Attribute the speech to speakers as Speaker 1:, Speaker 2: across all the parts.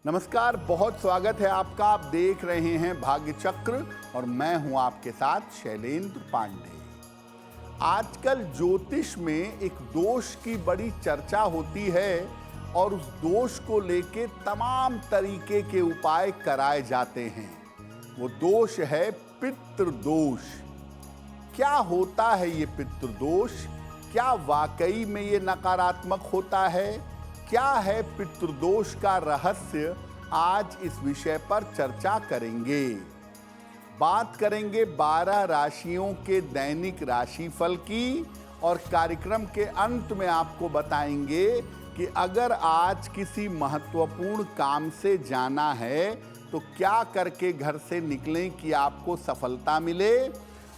Speaker 1: नमस्कार, बहुत स्वागत है आपका। आप देख रहे हैं भाग्य चक्र और मैं हूं आपके साथ शैलेंद्र पांडे। आजकल ज्योतिष में एक दोष की बड़ी चर्चा होती है और उस दोष को लेके तमाम तरीके के उपाय कराए जाते हैं। वो दोष है पितृदोष। क्या होता है ये पितृदोष? क्या वाकई में ये नकारात्मक होता है? क्या है पितृदोष का रहस्य? आज इस विषय पर चर्चा करेंगे। बात करेंगे 12 राशियों के दैनिक राशिफल की और कार्यक्रम के अंत में आपको बताएंगे कि अगर आज किसी महत्वपूर्ण काम से जाना है तो क्या करके घर से निकलें कि आपको सफलता मिले,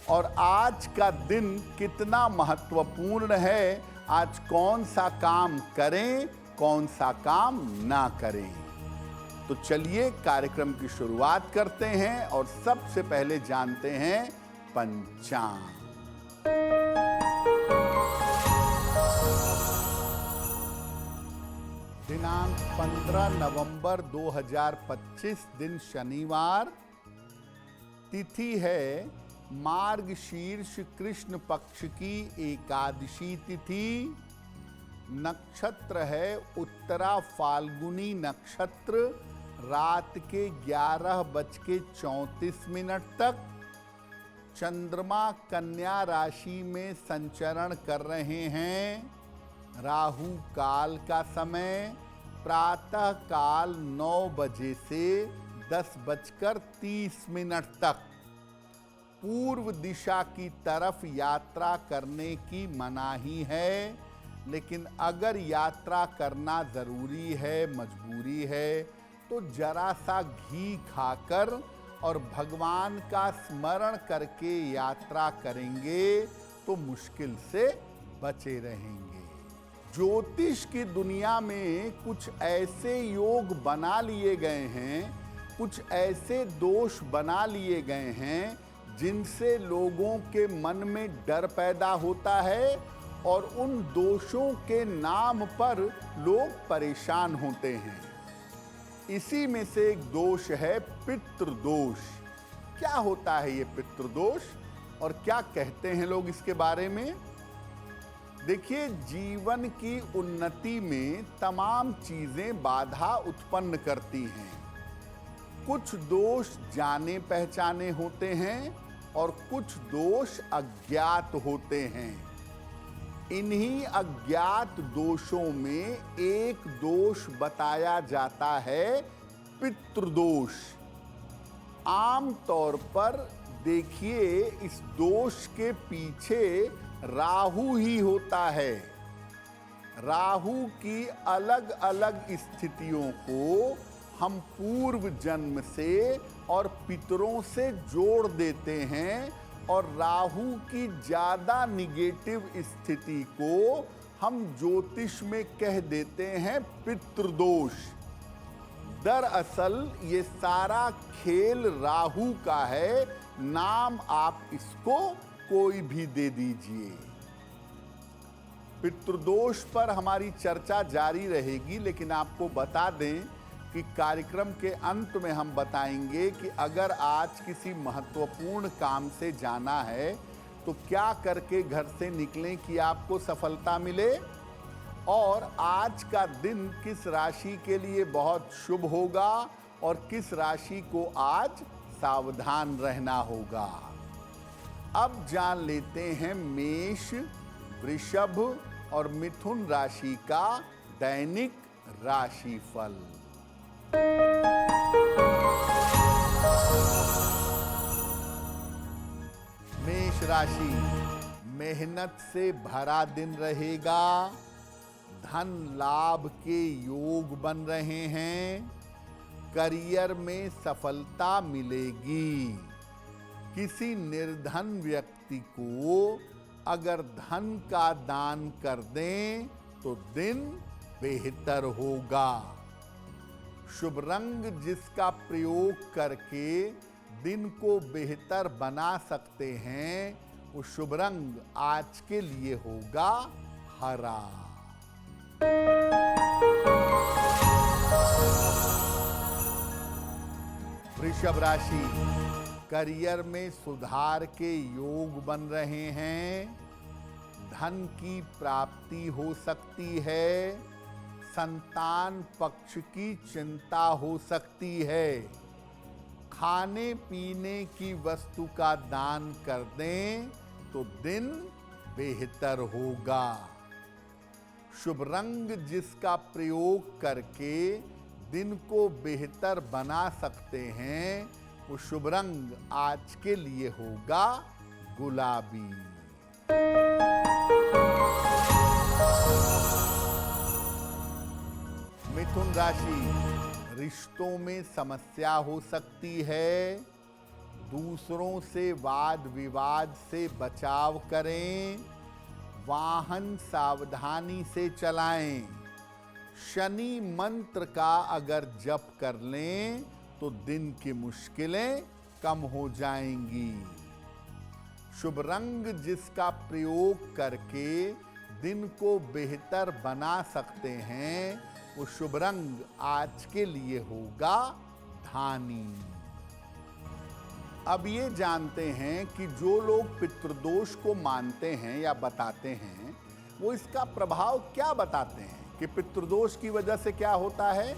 Speaker 1: और आज का दिन कितना महत्वपूर्ण है। आज कौन सा काम करें, कौन सा काम ना करें। तो चलिए कार्यक्रम की शुरुआत करते हैं और सबसे पहले जानते हैं पंचांग। दिनांक 15 नवंबर 2025, दिन शनिवार। तिथि है मार्गशीर्ष कृष्ण पक्ष की एकादशी तिथि। नक्षत्र है उत्तरा फाल्गुनी नक्षत्र, रात के 11:34 तक। चंद्रमा कन्या राशि में संचरण कर रहे हैं। राहु काल का समय प्रातः काल 9 बजे से 10:30 तक। पूर्व दिशा की तरफ यात्रा करने की मनाही है, लेकिन अगर यात्रा करना ज़रूरी है, मजबूरी है, तो जरा सा घी खाकर और भगवान का स्मरण करके यात्रा करेंगे तो मुश्किल से बचे रहेंगे। ज्योतिष की दुनिया में कुछ ऐसे योग बना लिए गए हैं, कुछ ऐसे दोष बना लिए गए हैं जिनसे लोगों के मन में डर पैदा होता है और उन दोषों के नाम पर लोग परेशान होते हैं। इसी में से एक दोष है पितृदोष। क्या होता है ये पितृदोष और क्या कहते हैं लोग इसके बारे में? देखिए, जीवन की उन्नति में तमाम चीजें बाधा उत्पन्न करती हैं। कुछ दोष जाने पहचाने होते हैं और कुछ दोष अज्ञात होते हैं। इन्हीं अज्ञात दोषों में एक दोष बताया जाता है पितृदोष। आम तौर पर देखिए, इस दोष के पीछे राहु ही होता है। राहु की अलग अलग स्थितियों को हम पूर्व जन्म से और पितरों से जोड़ देते हैं और राहु की ज्यादा निगेटिव स्थिति को हम ज्योतिष में कह देते हैं पितृदोष। दरअसल ये सारा खेल राहु का है। नाम आप इसको कोई भी दे दीजिए। पितृदोष पर हमारी चर्चा जारी रहेगी, लेकिन आपको बता दें कि कार्यक्रम के अंत में हम बताएंगे कि अगर आज किसी महत्वपूर्ण काम से जाना है तो क्या करके घर से निकलें कि आपको सफलता मिले, और आज का दिन किस राशि के लिए बहुत शुभ होगा और किस राशि को आज सावधान रहना होगा। अब जान लेते हैं मेष, वृषभ और मिथुन राशि का दैनिक राशिफल। मेष राशि, मेहनत से भरा दिन रहेगा। धन लाभ के योग बन रहे हैं। करियर में सफलता मिलेगी। किसी निर्धन व्यक्ति को अगर धन का दान कर दें तो दिन बेहतर होगा। शुभ रंग जिसका प्रयोग करके दिन को बेहतर बना सकते हैं, वो शुभ रंग आज के लिए होगा हरा। वृषभ राशि, करियर में सुधार के योग बन रहे हैं। धन की प्राप्ति हो सकती है। संतान पक्ष की चिंता हो सकती है। खाने पीने की वस्तु का दान कर दें तो दिन बेहतर होगा। शुभ रंग जिसका प्रयोग करके दिन को बेहतर बना सकते हैं, वो शुभ रंग आज के लिए होगा गुलाबी। मिथुन राशि, रिश्तों में समस्या हो सकती है। दूसरों से वाद विवाद से बचाव करें। वाहन सावधानी से चलाएं। शनि मंत्र का अगर जप कर लें तो दिन की मुश्किलें कम हो जाएंगी। शुभ रंग जिसका प्रयोग करके दिन को बेहतर बना सकते हैं, वो शुभ रंग आज के लिए होगा धानी। अब ये जानते हैं कि जो लोग पितृदोष को मानते हैं या बताते हैं, वो इसका प्रभाव क्या बताते हैं कि पितृदोष की वजह से क्या होता है।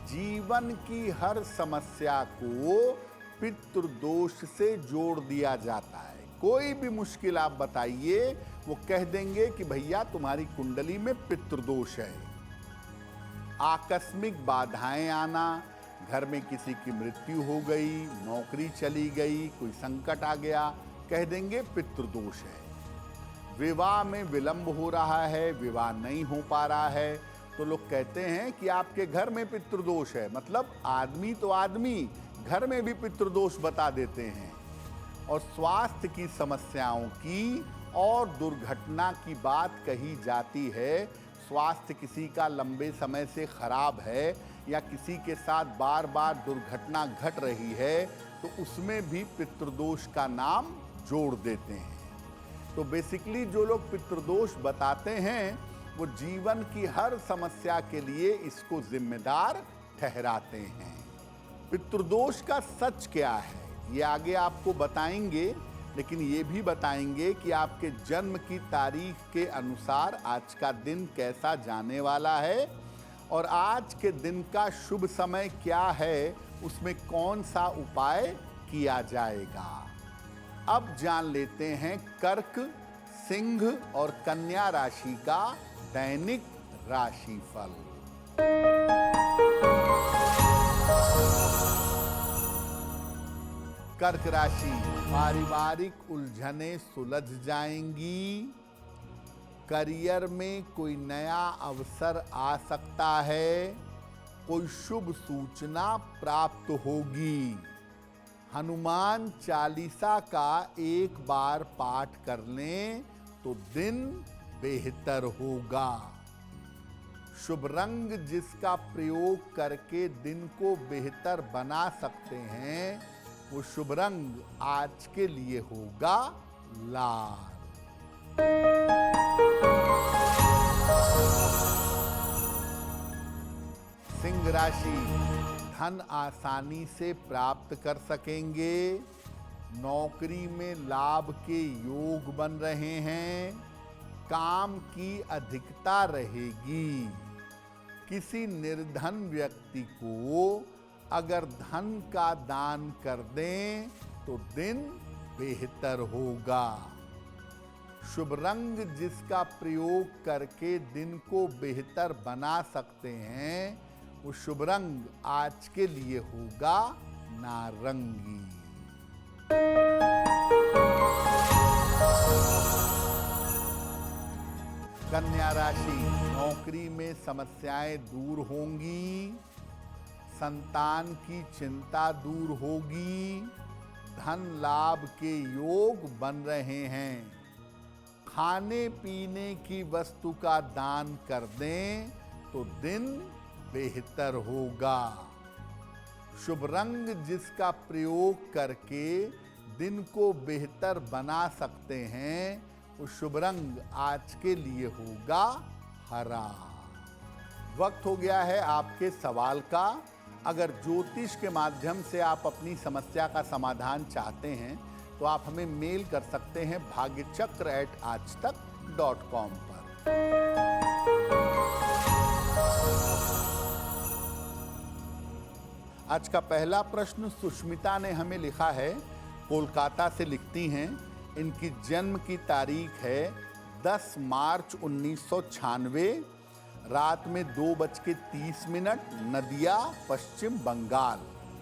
Speaker 1: जीवन की हर समस्या को पितृदोष से जोड़ दिया जाता है। कोई भी मुश्किल आप बताइए, वो कह देंगे कि भैया तुम्हारी कुंडली में पितृदोष है। आकस्मिक बाधाएं आना, घर में किसी की मृत्यु हो गई, नौकरी चली गई, कोई संकट आ गया, कह देंगे पितृदोष है। विवाह में विलंब हो रहा है, विवाह नहीं हो पा रहा है, तो लोग कहते हैं कि आपके घर में पितृदोष है। मतलब आदमी तो आदमी घर में भी पितृदोष बता देते हैं। और स्वास्थ्य की समस्याओं की और दुर्घटना की बात कही जाती है। स्वास्थ्य किसी का लंबे समय से खराब है या किसी के साथ बार बार दुर्घटना घट रही है, तो उसमें भी पितृदोष का नाम जोड़ देते हैं। तो बेसिकली जो लोग पितृदोष बताते हैं, वो जीवन की हर समस्या के लिए इसको जिम्मेदार ठहराते हैं। पितृदोष का सच क्या है, ये आगे आपको बताएंगे, लेकिन ये भी बताएंगे कि आपके जन्म की तारीख के अनुसार आज का दिन कैसा जाने वाला है और आज के दिन का शुभ समय क्या है, उसमें कौन सा उपाय किया जाएगा। अब जान लेते हैं कर्क, सिंह और कन्या राशि का दैनिक राशिफल। कर्क राशि, पारिवारिक उलझनें सुलझ जाएंगी। करियर में कोई नया अवसर आ सकता है। कोई शुभ सूचना प्राप्त होगी। हनुमान चालीसा का एक बार पाठ कर लें तो दिन बेहतर होगा। शुभ रंग जिसका प्रयोग करके दिन को बेहतर बना सकते हैं, वो शुभ रंग आज के लिए होगा लाल। सिंह राशि, धन आसानी से प्राप्त कर सकेंगे। नौकरी में लाभ के योग बन रहे हैं। काम की अधिकता रहेगी। किसी निर्धन व्यक्ति को अगर धन का दान कर दें तो दिन बेहतर होगा। शुभ रंग जिसका प्रयोग करके दिन को बेहतर बना सकते हैं, वो शुभ रंग आज के लिए होगा नारंगी। कन्या राशि, नौकरी में समस्याएं दूर होंगी। संतान की चिंता दूर होगी। धन लाभ के योग बन रहे हैं। खाने पीने की वस्तु का दान कर दें तो दिन बेहतर होगा। शुभ रंग जिसका प्रयोग करके दिन को बेहतर बना सकते हैं, वो शुभ रंग आज के लिए होगा हरा। वक्त हो गया है आपके सवाल का। अगर ज्योतिष के माध्यम से आप अपनी समस्या का समाधान चाहते हैं तो आप हमें मेल कर सकते हैं bhagyachakra@aajtak.com पर। आज का पहला प्रश्न सुष्मिता ने हमें लिखा है, कोलकाता से लिखती हैं। इनकी जन्म की तारीख है 10 मार्च 1996, रात में 2:30, नदिया, पश्चिम बंगाल।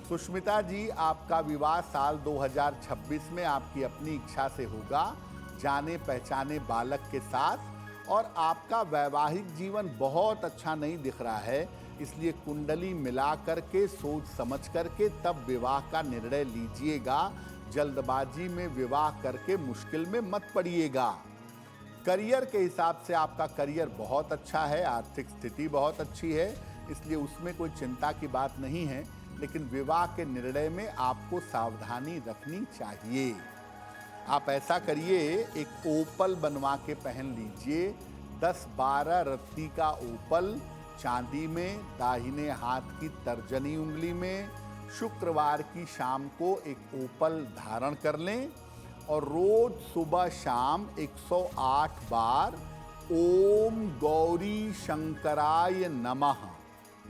Speaker 1: सुष्मिता जी, आपका विवाह साल 2026 में आपकी अपनी इच्छा से होगा, जाने पहचाने बालक के साथ, और आपका वैवाहिक जीवन बहुत अच्छा नहीं दिख रहा है, इसलिए कुंडली मिला करके सोच समझ करके तब विवाह का निर्णय लीजिएगा। जल्दबाजी में विवाह करके मुश्किल में मत पड़िएगा। करियर के हिसाब से आपका करियर बहुत अच्छा है, आर्थिक स्थिति बहुत अच्छी है, इसलिए उसमें कोई चिंता की बात नहीं है, लेकिन विवाह के निर्णय में आपको सावधानी रखनी चाहिए। आप ऐसा करिए, एक ओपल बनवा के पहन लीजिए, 10-12 रत्ती का ओपल, चांदी में, दाहिने हाथ की तर्जनी उंगली में। शुक्रवार की शाम को एक ओपल धारण कर लें और रोज सुबह शाम 108 बार ओम गौरी शंकराय नमः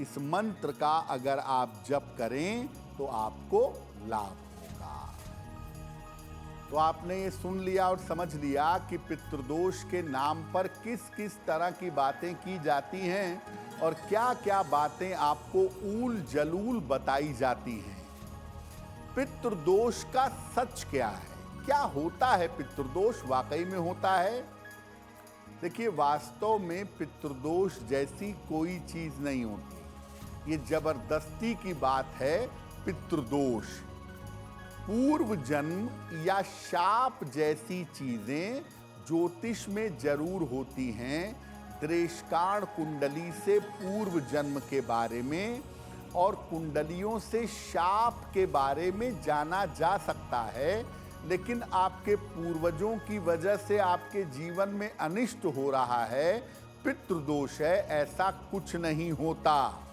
Speaker 1: इस मंत्र का अगर आप जप करें तो आपको लाभ होगा। तो आपने ये सुन लिया और समझ लिया कि पितृदोष के नाम पर किस किस तरह की बातें की जाती हैं और क्या क्या बातें आपको ऊल जलूल बताई जाती हैं। पितृदोष का सच क्या है, क्या होता है पितृदोष, वाकई में होता है? देखिए, वास्तव में पितृदोष जैसी कोई चीज नहीं होती, ये जबरदस्ती की बात है। पितृदोष पूर्व जन्म या शाप जैसी चीजें ज्योतिष में जरूर होती हैं। दृष्टांत कुंडली से पूर्व जन्म के बारे में और कुंडलियों से शाप के बारे में जाना जा सकता है, लेकिन आपके पूर्वजों की वजह से आपके जीवन में अनिष्ट हो रहा है, पितृदोष है, ऐसा कुछ नहीं होता।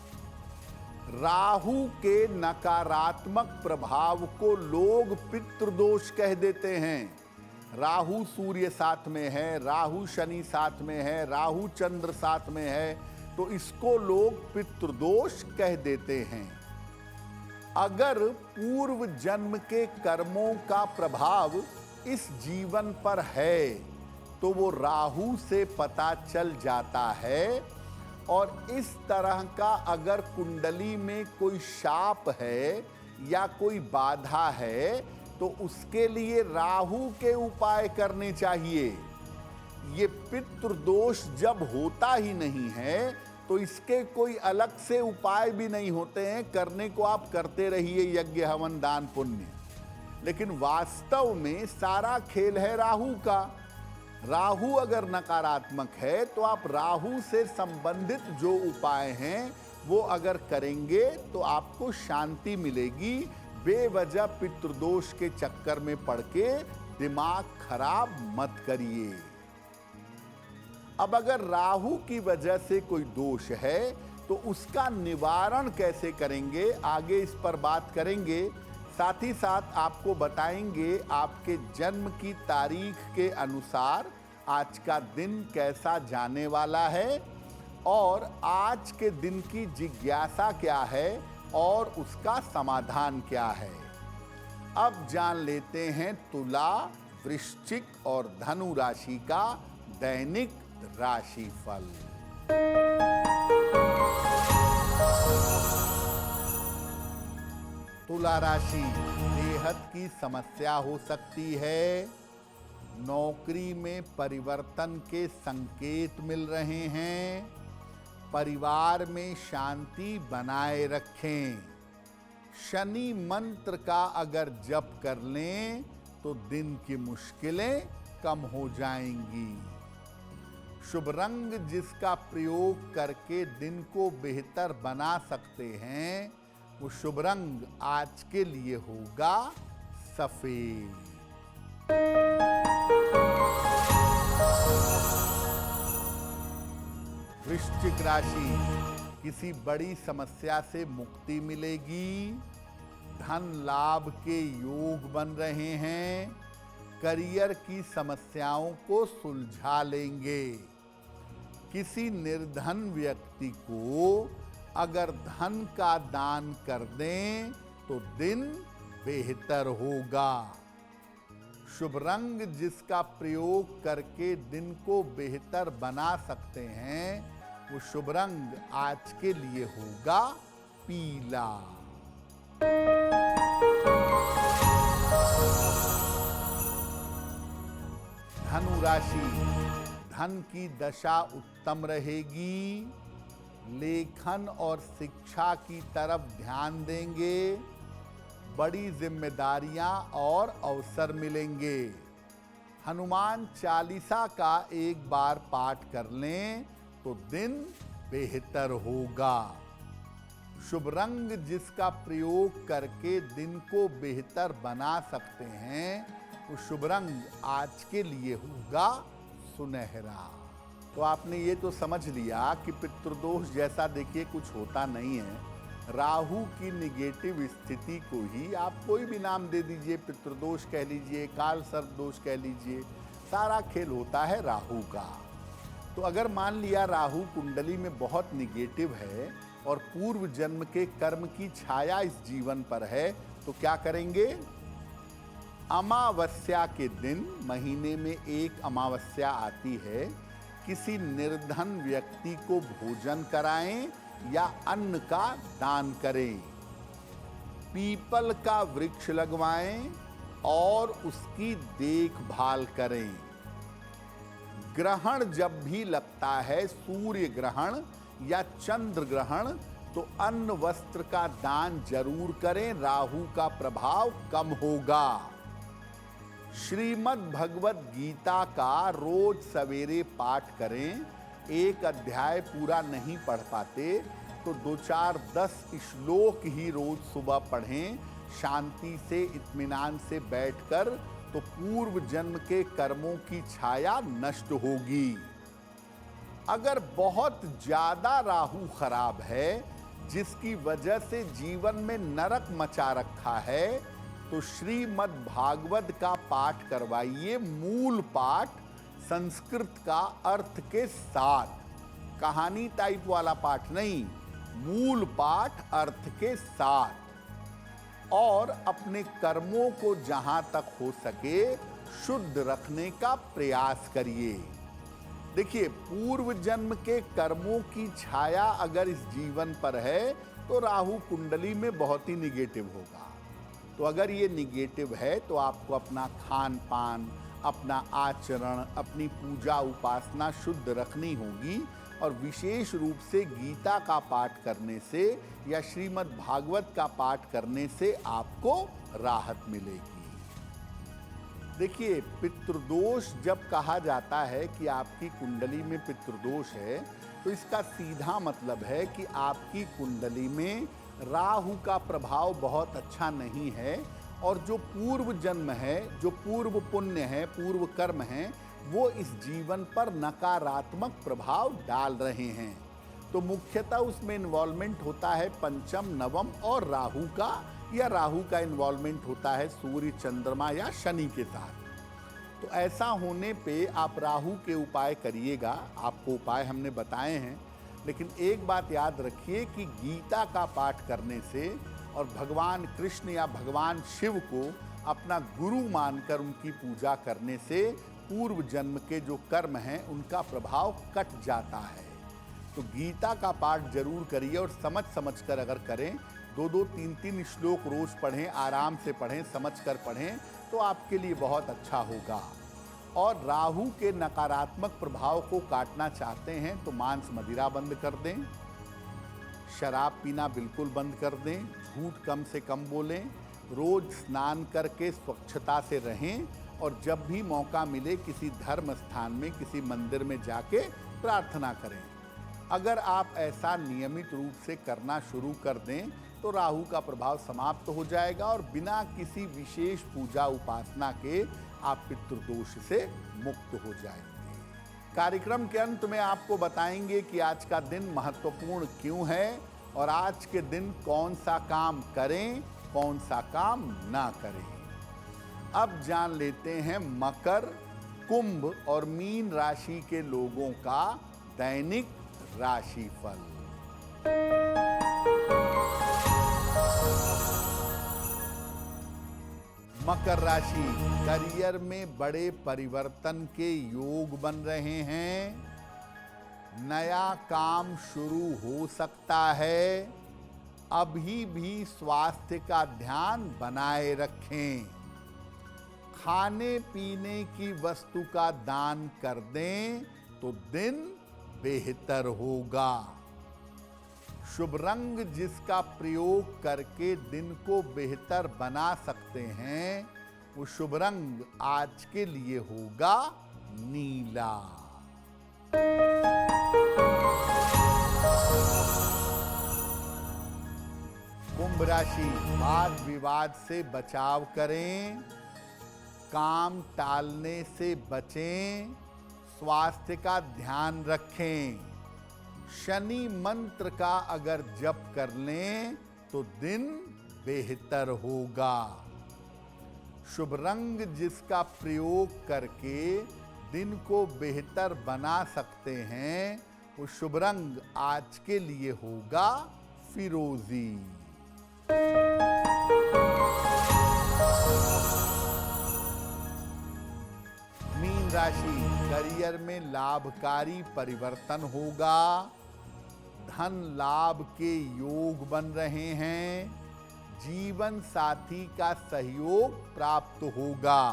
Speaker 1: राहु के नकारात्मक प्रभाव को लोग पितृदोष कह देते हैं। राहु सूर्य साथ में है, राहु शनि साथ में है, राहु चंद्र साथ में है, तो इसको लोग पितृदोष कह देते हैं। अगर पूर्व जन्म के कर्मों का प्रभाव इस जीवन पर है तो वो राहु से पता चल जाता है, और इस तरह का अगर कुंडली में कोई शाप है या कोई बाधा है तो उसके लिए राहु के उपाय करने चाहिए। ये पितृदोष जब होता ही नहीं है तो इसके कोई अलग से उपाय भी नहीं होते हैं, करने को आप करते रहिए, यज्ञ हवन दान पुण्य, लेकिन वास्तव में सारा खेल है राहु का। राहु अगर नकारात्मक है तो आप राहु से संबंधित जो उपाय हैं वो अगर करेंगे तो आपको शांति मिलेगी। बेवजह पितृदोष के चक्कर में पड़ के दिमाग खराब मत करिए। अब अगर राहु की वजह से कोई दोष है तो उसका निवारण कैसे करेंगे, आगे इस पर बात करेंगे। साथ ही साथ आपको बताएंगे आपके जन्म की तारीख के अनुसार आज का दिन कैसा जाने वाला है और आज के दिन की जिज्ञासा क्या है और उसका समाधान क्या है। अब जान लेते हैं तुला, वृश्चिक और धनु राशि का दैनिक राशिफल। तुला राशि, सेहत की समस्या हो सकती है। नौकरी में परिवर्तन के संकेत मिल रहे हैं। परिवार में शांति बनाए रखें। शनि मंत्र का अगर जप कर लें तो दिन की मुश्किलें कम हो जाएंगी। शुभ रंग जिसका प्रयोग करके दिन को बेहतर बना सकते हैं वो शुभ रंग आज के लिए होगा सफेद। वृश्चिक राशि, किसी बड़ी समस्या से मुक्ति मिलेगी, धन लाभ के योग बन रहे हैं, करियर की समस्याओं को सुलझा लेंगे। किसी निर्धन व्यक्ति को अगर धन का दान कर दें तो दिन बेहतर होगा। शुभ रंग जिसका प्रयोग करके दिन को बेहतर बना सकते हैं, वो शुभ रंग आज के लिए होगा पीला। धनु राशि, धन की दशा उत्तम रहेगी। लेखन और शिक्षा की तरफ ध्यान देंगे। बड़ी जिम्मेदारियां और अवसर मिलेंगे। हनुमान चालीसा का एक बार पाठ कर लें तो दिन बेहतर होगा। शुभ रंग जिसका प्रयोग करके दिन को बेहतर बना सकते हैं, वो शुभ रंग आज के लिए होगा सुनहरा। तो आपने ये तो समझ लिया कि पितृदोष जैसा देखिए कुछ होता नहीं है। राहु की निगेटिव स्थिति को ही आप कोई भी नाम दे दीजिए, पितृदोष कह लीजिए, काल सर्प दोष कह लीजिए, सारा खेल होता है राहु का। तो अगर मान लिया राहु कुंडली में बहुत निगेटिव है और पूर्व जन्म के कर्म की छाया इस जीवन पर है, तो क्या करेंगे? अमावस्या के दिन, महीने में एक अमावस्या आती है, किसी निर्धन व्यक्ति को भोजन कराएं या अन्न का दान करें। पीपल का वृक्ष लगवाएं और उसकी देखभाल करें। ग्रहण जब भी लगता है, सूर्य ग्रहण या चंद्र ग्रहण, तो अन्न वस्त्र का दान जरूर करें, राहु का प्रभाव कम होगा। श्रीमद् भगवत गीता का रोज सवेरे पाठ करें। एक अध्याय पूरा नहीं पढ़ पाते तो 2-4-10 श्लोक ही रोज सुबह पढ़ें, शांति से इत्मीनान से बैठकर, तो पूर्व जन्म के कर्मों की छाया नष्ट होगी। अगर बहुत ज्यादा राहु खराब है, जिसकी वजह से जीवन में नरक मचा रखा है, तो श्रीमद् भागवत का पाठ करवाइए। मूल पाठ संस्कृत का अर्थ के साथ, कहानी टाइप वाला पाठ नहीं, मूल पाठ अर्थ के साथ। और अपने कर्मों को जहां तक हो सके शुद्ध रखने का प्रयास करिए। देखिए, पूर्व जन्म के कर्मों की छाया अगर इस जीवन पर है तो राहु कुंडली में बहुत ही निगेटिव होगा। तो अगर ये निगेटिव है तो आपको अपना खान पान, अपना आचरण, अपनी पूजा उपासना शुद्ध रखनी होगी। और विशेष रूप से गीता का पाठ करने से या श्रीमद् भागवत का पाठ करने से आपको राहत मिलेगी। देखिए, पितृदोष जब कहा जाता है कि आपकी कुंडली में पितृदोष है, तो इसका सीधा मतलब है कि आपकी कुंडली में राहु का प्रभाव बहुत अच्छा नहीं है, और जो पूर्व जन्म है, जो पूर्व पुण्य है, पूर्व कर्म है, वो इस जीवन पर नकारात्मक प्रभाव डाल रहे हैं। तो मुख्यतः उसमें इन्वॉल्वमेंट होता है पंचम, नवम और राहु का, या राहु का इन्वॉल्वमेंट होता है सूर्य, चंद्रमा या शनि के साथ। तो ऐसा होने पे आप राहु के उपाय करिएगा। आपको उपाय हमने बताए हैं, लेकिन एक बात याद रखिए कि गीता का पाठ करने से और भगवान कृष्ण या भगवान शिव को अपना गुरु मानकर उनकी पूजा करने से पूर्व जन्म के जो कर्म हैं उनका प्रभाव कट जाता है। तो गीता का पाठ जरूर करिए, और समझ समझकर अगर करें, 2-2, 3-3 श्लोक रोज पढ़ें, आराम से पढ़ें, समझकर पढ़ें, तो आपके लिए बहुत अच्छा होगा। और राहु के नकारात्मक प्रभाव को काटना चाहते हैं तो मांस मदिरा बंद कर दें, शराब पीना बिल्कुल बंद कर दें, झूठ कम से कम बोलें, रोज स्नान करके स्वच्छता से रहें, और जब भी मौका मिले किसी धर्म स्थान में, किसी मंदिर में जाके प्रार्थना करें। अगर आप ऐसा नियमित रूप से करना शुरू कर दें तो राहु का प्रभाव समाप्त हो जाएगा, और बिना किसी विशेष पूजा उपासना के आप पितृदोष से मुक्त हो जाएंगे। कार्यक्रम के अंत में आपको बताएंगे कि आज का दिन महत्वपूर्ण क्यों है और आज के दिन कौन सा काम करें, कौन सा काम ना करें। अब जान लेते हैं मकर, कुंभ और मीन राशि के लोगों का दैनिक राशिफल। मकर राशि, करियर में बड़े परिवर्तन के योग बन रहे हैं। नया काम शुरू हो सकता है। अभी भी स्वास्थ्य का ध्यान बनाए रखें। खाने पीने की वस्तु का दान कर दें तो दिन बेहतर होगा। शुभ रंग जिसका प्रयोग करके दिन को बेहतर बना सकते हैं, वो शुभ रंग आज के लिए होगा नीला। कुंभ राशि, वाद विवाद से बचाव करें। काम टालने से बचें। स्वास्थ्य का ध्यान रखें। शनि मंत्र का अगर जप कर लें तो दिन बेहतर होगा। शुभ रंग जिसका प्रयोग करके दिन को बेहतर बना सकते हैं, वो शुभ रंग आज के लिए होगा फिरोजी। मीन राशि, करियर में लाभकारी परिवर्तन होगा। धन लाभ के योग बन रहे हैं। जीवन साथी का सहयोग प्राप्त होगा।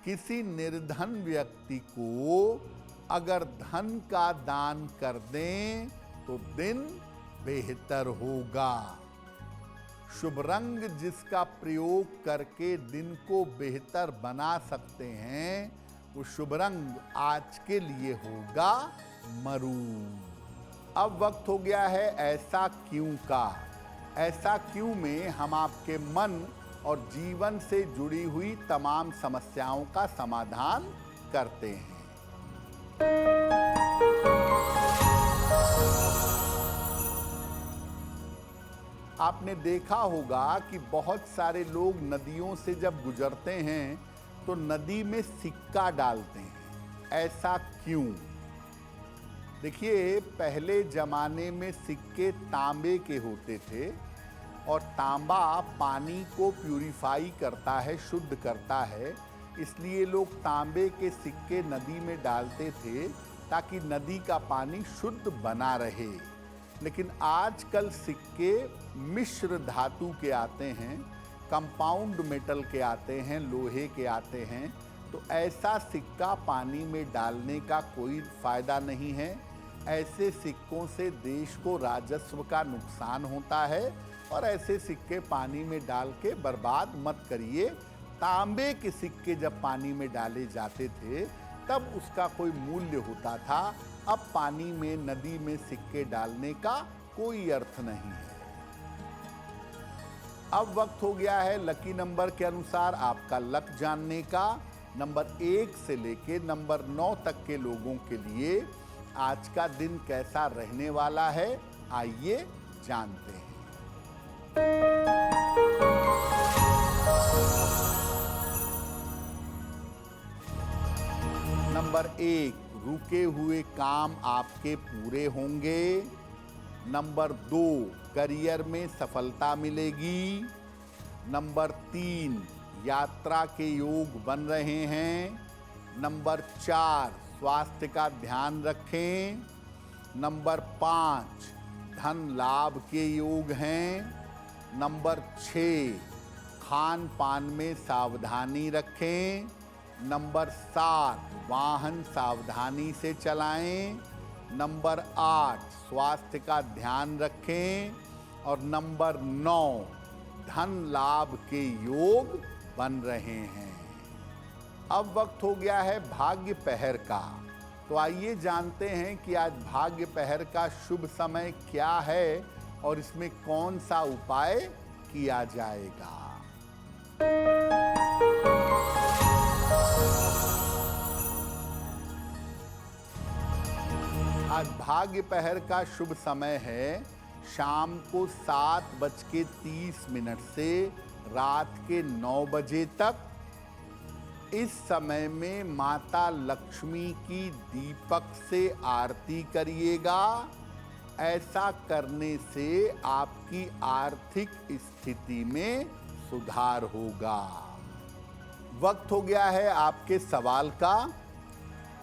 Speaker 1: किसी निर्धन व्यक्ति को अगर धन का दान कर दें तो दिन बेहतर होगा। शुभ रंग जिसका प्रयोग करके दिन को बेहतर बना सकते हैं, वो शुभ रंग आज के लिए होगा मरून। अब वक्त हो गया है ऐसा क्यों का। ऐसा क्यों में हम आपके मन और जीवन से जुड़ी हुई तमाम समस्याओं का समाधान करते हैं। आपने देखा होगा कि बहुत सारे लोग नदियों से जब गुजरते हैं तो नदी में सिक्का डालते हैं। ऐसा क्यों? देखिए, पहले जमाने में सिक्के तांबे के होते थे और तांबा पानी को प्यूरिफाई करता है, शुद्ध करता है। इसलिए लोग तांबे के सिक्के नदी में डालते थे ताकि नदी का पानी शुद्ध बना रहे। लेकिन आजकल सिक्के मिश्र धातु के आते हैं, कंपाउंड मेटल के आते हैं, लोहे के आते हैं। तो ऐसा सिक्का पानी में डालने का कोई फायदा नहीं है। ऐसे सिक्कों से देश को राजस्व का नुकसान होता है और ऐसे सिक्के पानी में डाल के बर्बाद मत करिए। तांबे के सिक्के जब पानी में डाले जाते थे तब उसका कोई मूल्य होता था। अब पानी में, नदी में सिक्के डालने का कोई अर्थ नहीं है। अब वक्त हो गया है लकी नंबर के अनुसार आपका लक जानने का। नंबर 1 से लेके नंबर 9 तक के लोगों के लिए आज का दिन कैसा रहने वाला है, आइए जानते हैं। नंबर 1, रुके हुए काम आपके पूरे होंगे। नंबर 2, करियर में सफलता मिलेगी। नंबर 3, यात्रा के योग बन रहे हैं। नंबर 4, स्वास्थ्य का ध्यान रखें। नंबर 5, धन लाभ के योग हैं। नंबर 6, खान पान में सावधानी रखें। नंबर 7, वाहन सावधानी से चलाएं। नंबर 8, स्वास्थ्य का ध्यान रखें। और नंबर 9, धन लाभ के योग बन रहे हैं। अब वक्त हो गया है भाग्य पहर का। तो आइए जानते हैं कि आज भाग्य पहर का शुभ समय क्या है और इसमें कौन सा उपाय किया जाएगा। आज भाग्य पहर का शुभ समय है शाम को 7:30 से रात के 9 बजे तक। इस समय में माता लक्ष्मी की दीपक से आरती करिएगा। ऐसा करने से आपकी आर्थिक स्थिति में सुधार होगा। वक्त हो गया है आपके सवाल का।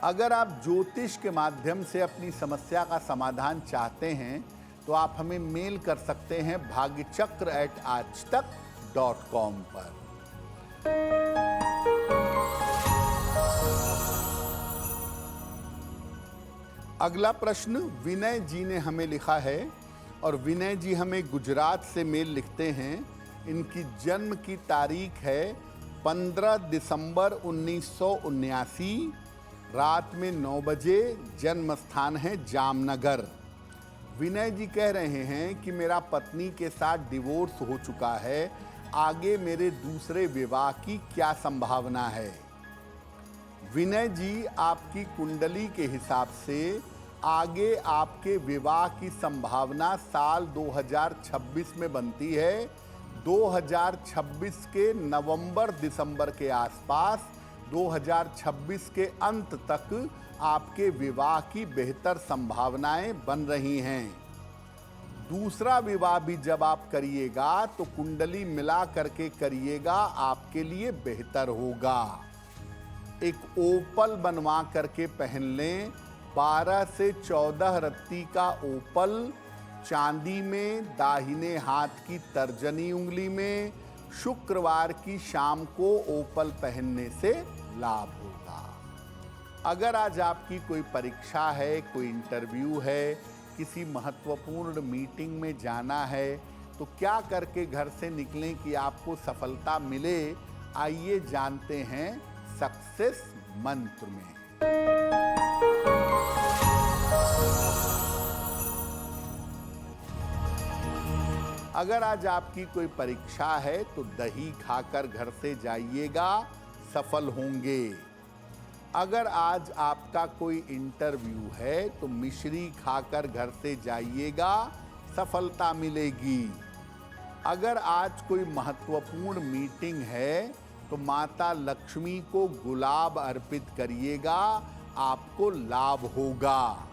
Speaker 1: अगर आप ज्योतिष के माध्यम से अपनी समस्या का समाधान चाहते हैं तो आप हमें मेल कर सकते हैं bhagyachakra@aajtak.com पर। अगला प्रश्न विनय जी ने हमें लिखा है और विनय जी हमें गुजरात से मेल लिखते हैं। इनकी जन्म की तारीख है 15 दिसंबर 1979, रात में 9 बजे। जन्म स्थान है जामनगर। विनय जी कह रहे हैं कि मेरा पत्नी के साथ डिवोर्स हो चुका है, आगे मेरे दूसरे विवाह की क्या संभावना है। विनय जी, आपकी कुंडली के हिसाब से आगे आपके विवाह की संभावना साल 2026 में बनती है। 2026 के नवंबर दिसंबर के आसपास 2026 के अंत तक आपके विवाह की बेहतर संभावनाएं बन रही हैं। दूसरा विवाह भी जब आप करिएगा तो कुंडली मिला करके करिएगा, आपके लिए बेहतर होगा। एक ओपल बनवा करके पहन लें। 12 से 14 रत्ती का ओपल चांदी में, दाहिने हाथ की तर्जनी उंगली में, शुक्रवार की शाम को ओपल पहनने से लाभ होगा। अगर आज आपकी कोई परीक्षा है, कोई इंटरव्यू है, किसी महत्वपूर्ण मीटिंग में जाना है, तो क्या करके घर से निकलें कि आपको सफलता मिले? आइए जानते हैं सक्सेस मंत्र में। अगर आज आपकी कोई परीक्षा है तो दही खाकर घर से जाइएगा, सफल होंगे। अगर आज आपका कोई इंटरव्यू है तो मिश्री खाकर घर से जाइएगा, सफलता मिलेगी। अगर आज कोई महत्वपूर्ण मीटिंग है तो माता लक्ष्मी को गुलाब अर्पित करिएगा, आपको लाभ होगा।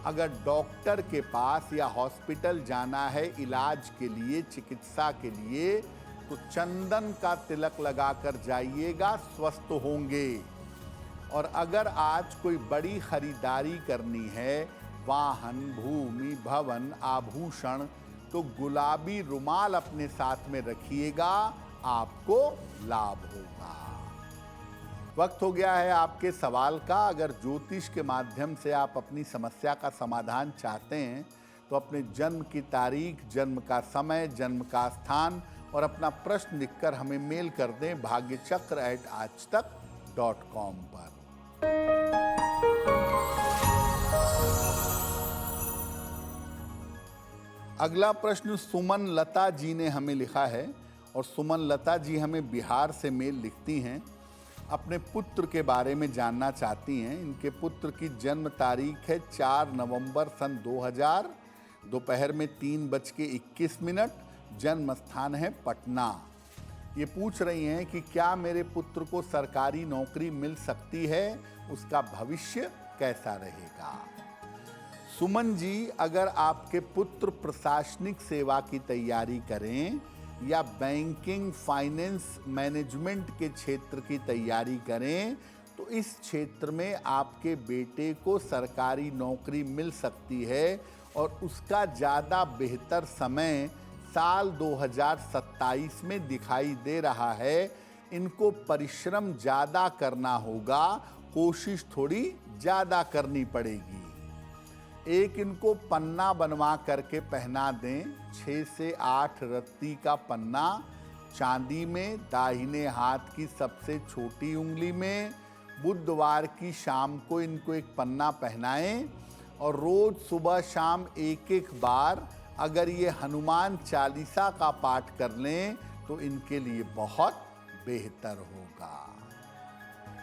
Speaker 1: अगर डॉक्टर के पास या हॉस्पिटल जाना है इलाज के लिए, चिकित्सा के लिए, तो चंदन का तिलक लगाकर जाइएगा, स्वस्थ होंगे। और अगर आज कोई बड़ी खरीदारी करनी है, वाहन, भूमि, भवन, आभूषण, तो गुलाबी रुमाल अपने साथ में रखिएगा, आपको लाभ होगा। वक्त हो गया है आपके सवाल का। अगर ज्योतिष के माध्यम से आप अपनी समस्या का समाधान चाहते हैं तो अपने जन्म की तारीख, जन्म का समय, जन्म का स्थान और अपना प्रश्न लिखकर हमें मेल कर दें bhagyachakra@aajtak.com पर। अगला प्रश्न सुमन लता जी ने हमें लिखा है और सुमन लता जी हमें बिहार से मेल लिखती हैं। अपने पुत्र के बारे में जानना चाहती हैं। इनके पुत्र की जन्म तारीख है 4 नवंबर सन 2000, दोपहर में 3:21। जन्म स्थान है पटना। ये पूछ रही हैं कि क्या मेरे पुत्र को सरकारी नौकरी मिल सकती है, उसका भविष्य कैसा रहेगा। सुमन जी, अगर आपके पुत्र प्रशासनिक सेवा की तैयारी करें या बैंकिंग, फाइनेंस, मैनेजमेंट के क्षेत्र की तैयारी करें तो इस क्षेत्र में आपके बेटे को सरकारी नौकरी मिल सकती है और उसका ज़्यादा बेहतर समय साल 2027 में दिखाई दे रहा है। इनको परिश्रम ज़्यादा करना होगा, कोशिश थोड़ी ज़्यादा करनी पड़ेगी। एक इनको पन्ना बनवा करके पहना दें, 6 से 8 रत्ती का पन्ना, चांदी में, दाहिने हाथ की सबसे छोटी उंगली में। बुधवार की शाम को इनको एक पन्ना पहनाएं और रोज सुबह शाम एक बार अगर ये हनुमान चालीसा का पाठ कर लें तो इनके लिए बहुत बेहतर होगा।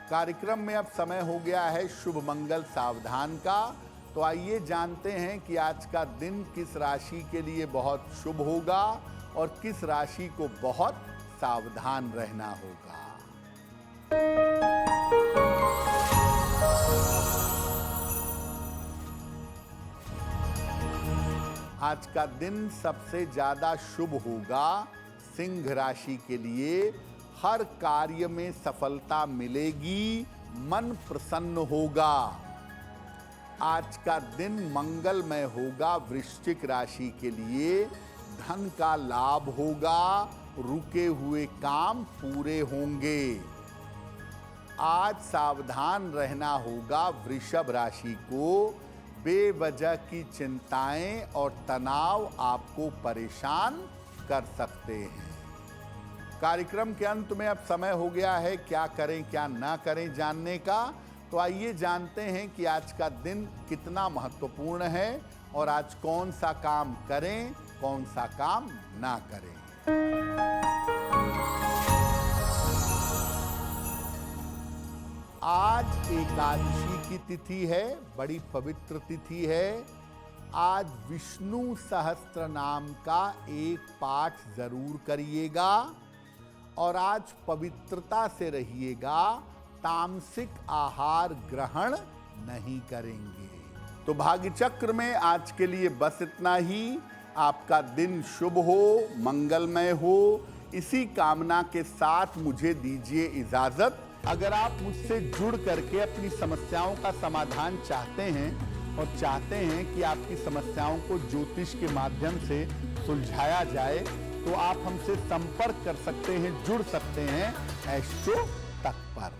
Speaker 1: कार्यक्रम में अब समय हो गया है शुभ मंगल सावधान का, तो तो आइए जानते हैं कि आज का दिन किस राशि के लिए बहुत शुभ होगा और किस राशि को बहुत सावधान रहना होगा। आज का दिन सबसे ज्यादा शुभ होगा सिंह राशि के लिए। हर कार्य में सफलता मिलेगी, मन प्रसन्न होगा। आज का दिन मंगलमय होगा वृश्चिक राशि के लिए। धन का लाभ होगा, रुके हुए काम पूरे होंगे। आज सावधान रहना होगा वृषभ राशि को। बेवजह की चिंताएं और तनाव आपको परेशान कर सकते हैं। कार्यक्रम के अंत में अब समय हो गया है क्या करें क्या ना करें जानने का। तो आइए जानते हैं कि आज का दिन कितना महत्वपूर्ण है और आज कौन सा काम करें, कौन सा काम ना करें। आज एकादशी की तिथि है, बड़ी पवित्र तिथि है। आज विष्णु सहस्त्र नाम का एक पाठ जरूर करिएगा और आज पवित्रता से रहिएगा। तामसिक आहार ग्रहण नहीं करेंगे। तो भाग्य चक्र में आज के लिए बस इतना ही। आपका दिन शुभ हो, मंगलमय हो, इसी कामना के साथ मुझे दीजिए इजाजत। अगर आप मुझसे जुड़ करके अपनी समस्याओं का समाधान चाहते हैं और चाहते हैं कि आपकी समस्याओं को ज्योतिष के माध्यम से सुलझाया जाए तो आप हमसे संपर्क कर सकते हैं, जुड़ सकते हैं एस्ट्रो तक पर।